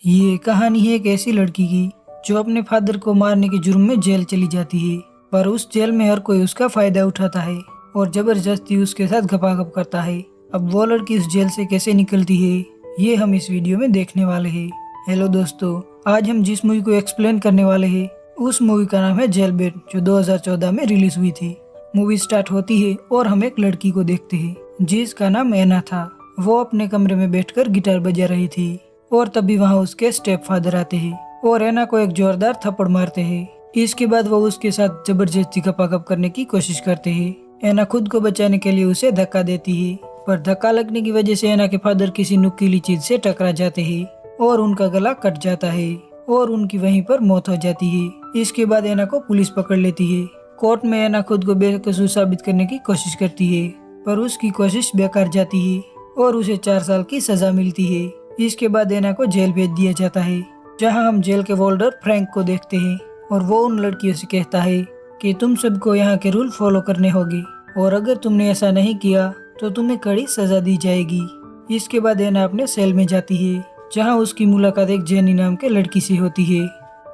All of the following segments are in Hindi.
ये कहानी है एक ऐसी लड़की की जो अपने फादर को मारने के जुर्म में जेल चली जाती है। पर उस जेल में हर कोई उसका फायदा उठाता है और जबरदस्ती उसके साथ घपाघप करता है। अब वो लड़की उस जेल से कैसे निकलती है, ये हम इस वीडियो में देखने वाले हैं। हेलो दोस्तों, आज हम जिस मूवी को एक्सप्लेन करने वाले हैं उस मूवी का नाम है जेल बेट, जो 2014 में रिलीज हुई थी। मूवी स्टार्ट होती है और हम एक लड़की को देखते हैं जिसका नाम एना था। वो अपने कमरे में बैठकर गिटार बजा रही थी और तभी वहाँ उसके स्टेप फादर आते हैं और एना को एक जोरदार थप्पड़ मारते हैं। इसके बाद वो उसके साथ जबरदस्ती घपाघप करने की कोशिश करते हैं। एना खुद को बचाने के लिए उसे धक्का देती है, पर धक्का लगने की वजह से एना के फादर किसी नुकीली चीज से टकरा जाते हैं और उनका गला कट जाता है और उनकी वहीं पर मौत हो जाती है। इसके बाद एना को पुलिस पकड़ लेती है। कोर्ट में एना खुद को बेकसूर साबित करने की कोशिश करती है, पर उसकी कोशिश बेकार जाती है और उसे 4 साल की सजा मिलती है। इसके बाद एना को जेल भेज दिया जाता है, जहां हम जेल के वार्डर फ्रैंक को देखते हैं और वो उन लड़कियों से कहता है कि तुम सबको यहाँ के रूल फॉलो करने होंगे और अगर तुमने ऐसा नहीं किया तो तुम्हें कड़ी सजा दी जाएगी। इसके बाद एना अपने सेल में जाती है, जहाँ उसकी मुलाकात एक जेनी नाम के लड़की से होती है।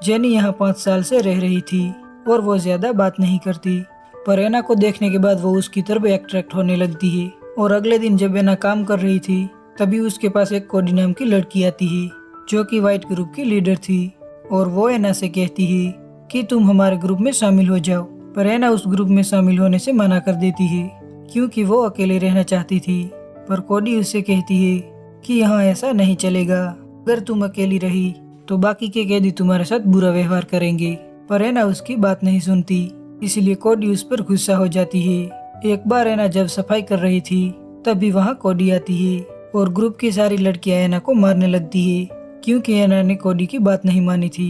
जेनी यहाँ 5 साल से रह रही थी और वो ज्यादा बात नहीं करती, पर एना को देखने के बाद वो उसकी तरफ अट्रैक्ट होने लगती है। और अगले दिन जब एना काम कर रही थी तभी उसके पास एक कोडी नाम की लड़की आती है जो कि व्हाइट ग्रुप की लीडर थी और वो एना से कहती है कि तुम हमारे ग्रुप में शामिल हो जाओ। पर एना उस ग्रुप में शामिल होने से मना कर देती है क्योंकि वो अकेले रहना चाहती थी। पर कोडी उससे कहती है कि यहाँ ऐसा नहीं चलेगा, अगर तुम अकेली रही तो बाकी के कैदी तुम्हारे साथ बुरा व्यवहार करेंगे। पर एना उसकी बात नहीं सुनती, इसलिए कोडी उस पर गुस्सा हो जाती है। एक बार एना जब सफाई कर रही थी तभी वहाँ कोडी आती है और ग्रुप की सारी लड़कियां एना को मारने लगती है क्योंकि एना ने कोडी की बात नहीं मानी थी।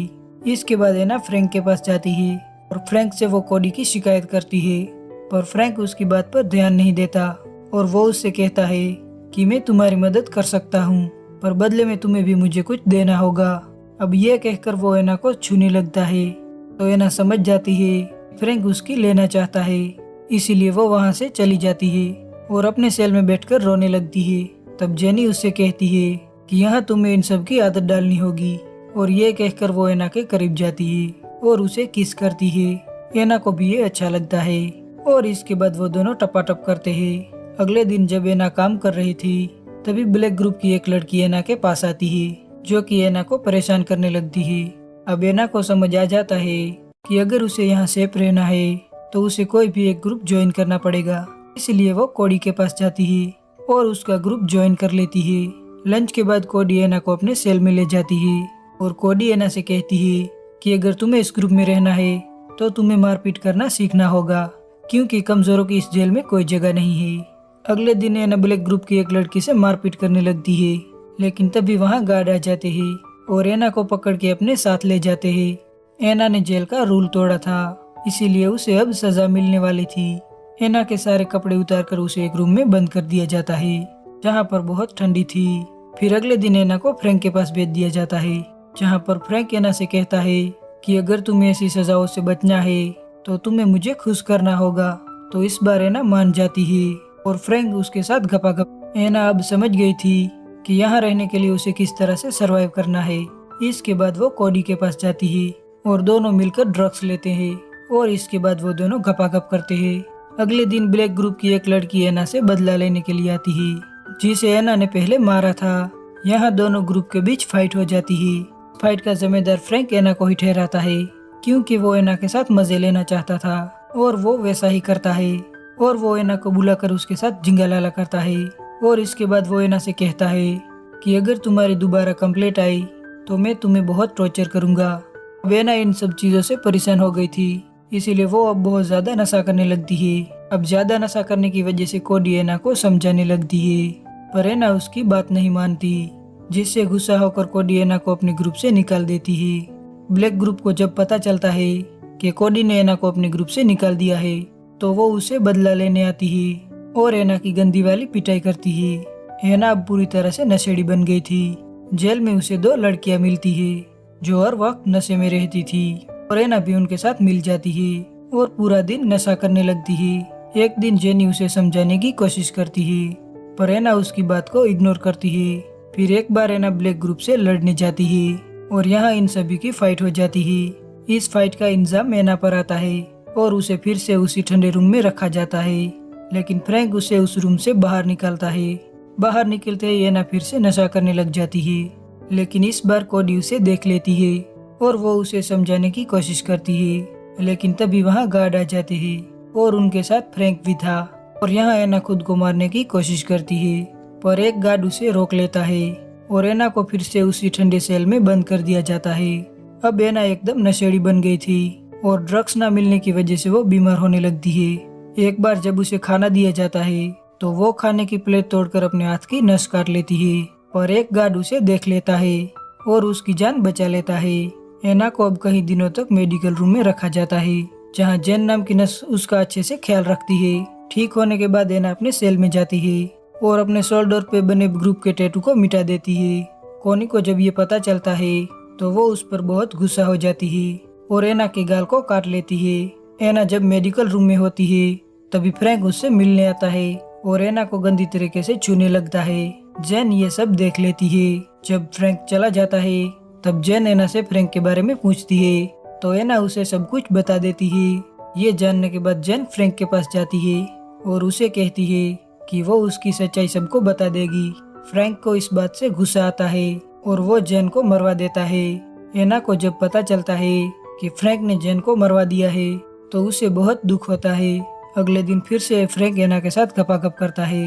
इसके बाद एना फ्रैंक के पास जाती है और फ्रैंक से वो कोडी की शिकायत करती है, पर फ्रैंक उसकी बात पर ध्यान नहीं देता और वो उससे कहता है कि मैं तुम्हारी मदद कर सकता हूँ, पर बदले में तुम्हें भी मुझे कुछ देना होगा। अब ये कहकर वो एना को छूने लगता है तो एना समझ जाती है फ्रैंक उसकी लेना चाहता है, इसीलिए वो वहाँ से चली जाती है और अपने सेल में बैठकर रोने लगती है। तब जेनी उससे कहती है कि यहाँ तुम्हें इन सब की आदत डालनी होगी, और ये कहकर वो एना के करीब जाती है और उसे किस करती है। एना को भी ये अच्छा लगता है और इसके बाद वो दोनों टपाटप करते हैं। अगले दिन जब एना काम कर रही थी तभी ब्लैक ग्रुप की एक लड़की एना के पास आती है जो कि एना को परेशान करने लगती है। अब एना को समझ आ जाता है कि अगर उसे यहाँ सेफ रहना है तो उसे कोई भी एक ग्रुप ज्वाइन करना पड़ेगा, इसलिए वो कोडी के पास जाती है और उसका ग्रुप ज्वाइन कर लेती है। लंच के बाद कोडी एना को अपने सेल में ले जाती है और कोडी एना से कहती है कि अगर तुम्हें इस ग्रुप में रहना है तो तुम्हें मारपीट करना सीखना होगा क्योंकि कमजोरों की इस जेल में कोई जगह नहीं है। अगले दिन एना ब्लैक ग्रुप की एक लड़की से मारपीट करने लगती है, लेकिन तभी वहाँ गार्ड आ जाते हैं और एना को पकड़ के अपने साथ ले जाते हैं। एना ने जेल का रूल तोड़ा था, इसीलिए उसे अब सजा मिलने वाली थी। एना के सारे कपड़े उतारकर उसे एक रूम में बंद कर दिया जाता है जहाँ पर बहुत ठंडी थी। फिर अगले दिन एना को फ्रैंक के पास भेज दिया जाता है, जहाँ पर फ्रैंक एना से कहता है कि अगर तुम्हें ऐसी सजाओं से बचना है तो तुम्हें मुझे खुश करना होगा। तो इस बार एना मान जाती है और फ्रैंक उसके साथ घपाघप। एना अब समझ गई थी कि यहाँ रहने के लिए उसे किस तरह से सरवाइव करना है। इसके बाद वो कोडी के पास जाती है और दोनों मिलकर ड्रग्स लेते हैं और इसके बाद वो दोनों घपाघप करते हैं। अगले दिन ब्लैक ग्रुप की एक लड़की एना से बदला लेने के लिए आती है जिसे एना ने पहले मारा था। यहाँ दोनों ग्रुप के बीच फाइट हो जाती है। फाइट का जिम्मेदार फ्रैंक एना को ही ठहराता है क्योंकि वो एना के साथ मजे लेना चाहता था और वो वैसा ही करता है और वो एना को बुलाकर उसके साथ जिंगालाला करता है। और इसके बाद वो एना से कहता है कि अगर तुम्हारी दोबारा कंप्लेंट आई तो मैं तुम्हें बहुत टॉर्चर करूंगा। अब एना इन सब चीजों से परेशान हो गई थी, इसीलिए वो अब बहुत ज्यादा नशा करने लगती है। अब ज्यादा नशा करने की वजह से कोडी एना को समझाने लगती है, पर एना उसकी बात नहीं मानती, जिससे गुस्सा होकर कोडी एना को अपने ग्रुप से निकाल देती है। ब्लैक ग्रुप को जब पता चलता है कि कोडी ने एना को अपने ग्रुप से निकाल दिया है तो वो उसे बदला लेने आती है और एना की गंदी वाली पिटाई करती है। एना अब पूरी तरह से नशेड़ी बन गई थी। जेल में उसे 2 लड़कियां मिलती है जो हर वक्त नशे में रहती थी और एना भी उनके साथ मिल जाती है और पूरा दिन नशा करने लगती है। एक दिन जेनी उसे समझाने की कोशिश करती है, पर एना उसकी बात को इग्नोर करती है फिर एक बार एना ब्लैक ग्रुप से लड़ने जाती है और यहाँ इन सभी की फाइट हो जाती है। इस फाइट का इंजाम एना पर आता है और उसे फिर से उसी ठंडे रूम में रखा जाता है, लेकिन फ्रैंक उसे उस रूम से बाहर निकालता है। बाहर निकलते ही एना फिर से नशा करने लग जाती है, लेकिन इस बार कोडी उसे देख लेती है और वो उसे समझाने की कोशिश करती है, लेकिन तभी वहाँ गार्ड आ जाते हैं और उनके साथ फ्रैंक भी था। और यहाँ एना खुद को मारने की कोशिश करती है, पर एक गार्ड उसे रोक लेता है और एना को फिर से उसी ठंडे सेल में बंद कर दिया जाता है। अब एना एकदम नशेड़ी बन गई थी और ड्रग्स ना मिलने की वजह से वो बीमार होने लगती है। एक बार जब उसे खाना दिया जाता है तो वो खाने की प्लेट तोड़कर अपने हाथ की नस काट लेती है, पर एक गार्ड उसे देख लेता है और उसकी जान बचा लेता है। एना को अब कई दिनों तक मेडिकल रूम में रखा जाता है, जहाँ जेन नाम की नर्स उसका अच्छे से ख्याल रखती है। ठीक होने के बाद एना अपने सेल में जाती है और अपने शोल्डर पे बने ग्रुप के टैटू को मिटा देती है। कोनी को जब ये पता चलता है तो वो उस पर बहुत गुस्सा हो जाती है और एना के गाल को काट लेती है। एना जब मेडिकल रूम में होती है तभी फ्रैंक उससे मिलने आता है और एना को गंदी तरीके से छूने लगता है। जेन ये सब देख लेती है। जब फ्रैंक चला जाता है तब जेन एना से फ्रैंक के बारे में पूछती है तो एना उसे सब कुछ बता देती है। ये जानने के बाद जेन फ्रैंक के पास जाती है और उसे कहती है कि वो उसकी सच्चाई सबको बता देगी। फ्रैंक को इस बात से गुस्सा आता है और वो जेन को मरवा देता है। एना को जब पता चलता है कि फ्रैंक ने जेन को मरवा दिया है तो उसे बहुत दुख होता है। अगले दिन फिर से फ्रैंक एना के साथ गपागप करता है।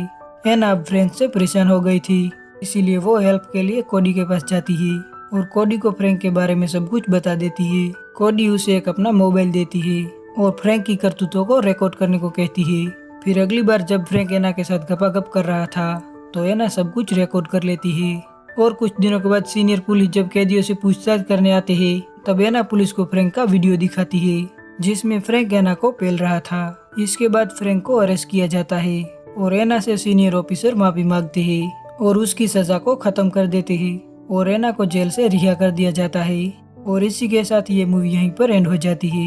एना अब फ्रैंक से परेशान हो गई थी, इसीलिए वो हेल्प के लिए कोडी के पास जाती है और कोडी को फ्रैंक के बारे में सब कुछ बता देती है। कोडी उसे एक अपना मोबाइल देती है और फ्रैंक की करतूतों को रिकॉर्ड करने को कहती है। फिर अगली बार जब फ्रैंक एना के साथ गपागप कर रहा था तो एना सब कुछ रिकॉर्ड कर लेती है। और कुछ दिनों के बाद सीनियर पुलिस जब कैदियों से पूछताछ करने आते हैं तब एना पुलिस को फ्रैंक का वीडियो दिखाती है, जिसमें फ्रैंक एना को पेल रहा था। इसके बाद फ्रैंक को अरेस्ट किया जाता है और एना से सीनियर ऑफिसर माफी मांगते हैं और उसकी सजा को खत्म कर देते हैं और एना को जेल से रिहा कर दिया जाता है। और इसी के साथ ये मूवी यहीं पर एंड हो जाती है।